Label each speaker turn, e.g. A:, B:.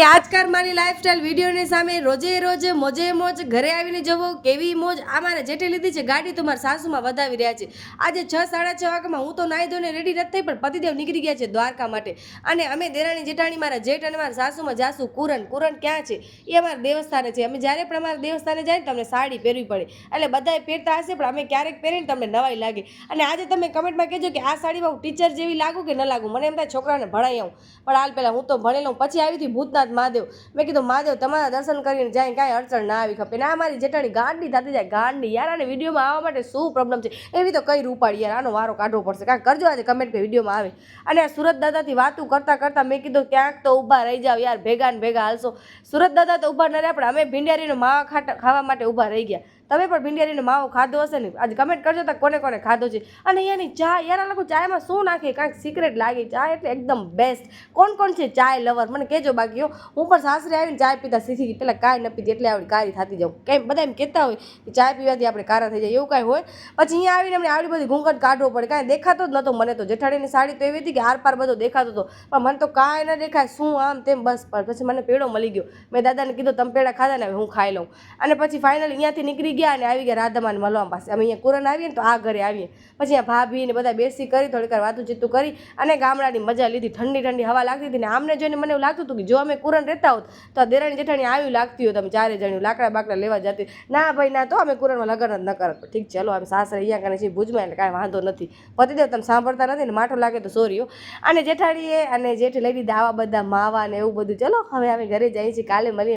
A: આજકાલ મારી લાઈફસ્ટાઈલ વિડીયોની સામે રોજે રોજ મોજે મોજ ઘરે આવીને જવો કેવી મોજ અમારે જેઠે લીધી છે ગાડી તો મારા સાસુમાં વધાવી રહ્યા છે। આજે 6:30 વાગ્યામાં હું તો નાહી ધોઈને રેડી નથી થઈ પણ પતિદેવ નીકળી ગયા છે દ્વારકા માટે અને અમે દેરાણી જેઠાણી મારા જેઠ અને મારા સાસુમાં જાસુ કુરણ ક્યાં છે એ અમારા દેવસ્થાને છે। અમે જ્યારે પણ અમારા દેવસ્થાને જાય ને તમને સાડી પહેરવી પડે એટલે બધાએ પહેરતા હશે પણ અમે ક્યારેક પહેરીને તમને નવાઈ લાગે। અને આજે તમે કમેન્ટમાં કહેજો કે આ સાડીમાં હું ટીચર જેવી લાગુ કે ન લાગુ। મને એમ થાય છોકરાને ભણાઈ આવું પણ હાલ પહેલાં હું તો ભણી લઉં। પછી આવી હતી ભૂતનાથ મહાદેવ। મેં કીધું મહાદેવ તમારા દર્શન કરીને જાય કાંઈ અડચણ ના આવી ખપે। ના મારી જેઠાણી ગાંડી થતી જાય ગાંડી યાર। આને વિડીયોમાં આવવા માટે શું પ્રોબ્લેમ છે એવી તો કઈ રૂપાડી યાર આનો વારો કાઢવો પડશે કાંઈ કરજો આજે કમેન્ટ કે વિડીયોમાં આવે। અને સુરત દાદાથી વાતું કરતાં મેં કીધું ક્યાંક તો ઊભા રહી જાવ યાર ભેગા ને ભેગા હાલશો। સુરત દાદા તો ઊભા ન રહ્યા પણ અમે ભીંડિયારીનો માવા ખાવા માટે ઊભા રહી ગયા। તમે પણ ભીંડિયારીનો માવો ખાધો હશે ને આજે કમેન્ટ કરજો તો કોને કોને ખાધો છે। અને અહીંયાની ચા યાર આ લોકો ચાયમાં શું નાખે કાંઈક સિક્રેટ લાગે ચા એટલે એકદમ બેસ્ટ। કોણ છે ચાય લવર મને કહેજો બાકી હું પણ સાસરે આવીને ચાય પીતા શીખી ગઈ પહેલાં કાંઈ ન પીતી એટલે આવડી કારી થતી જાઉં। કેમ બધા એમ કહેતા હોય કે ચાય પીવાથી આપણે કારા થઈ જાય એવું કાંઈ હોય પછી અહીંયા આવીને અમને આવડી બધી ઘૂંઘટ કાઢવો પડે કાંઈ દેખાતો જ નહોતો મને તો જેઠાણીની સાડી તો એવી હતી કે આર પાર બધો દેખાતો હતો પણ મને તો કાંઈ ન દેખાય શું આમ તેમ બસ પણ પછી મને પેડો મળી ગયો। મેં દાદાને કીધું તમે પેડા ખાધા ને હવે હું ખાઈ લઉં। અને પછી ફાઇનલ અહીંયાથી નીકળી ગયા અને આવી ગયા રાધામાન મળવા પાસે। અમે અહીંયા કુરણ આવીએ ને તો આ ઘરે આવીએ પછી અહીંયા ભાભી ને બધા બેસી કરી થોડીક વાર વાતું ચીતું કરી અને ગામડાની મજા લીધી। ઠંડી હવા લાગતી હતી ને આમને જોઈને મને એવું લાગતું હતું કે જો અમે કુરણ રહેતા હોત તો આ દેરાણી જેઠાણી આવ્યું લાગતી હોય તમે ચારે જણ્યું લાકડા બાકડા લેવા જતી। ના ભાઈ ના તો અમે કુરણમાં લગન જ ન કરત ઠીક ચલો અમે સાસરે અહીંયા કરે છે ભુજમાં એટલે કાંઈ વાંધો નથી। પતિદેવ તમે સાંભળતા નથી ને માઠો લાગે તો સોરી હો। અને જેઠાણીએ અને જેઠ લઈ લીધા આવા બધા માવા ને એવું બધું। ચલો હવે અમે ઘરે જઈએ છીએ કાલે મળીએ।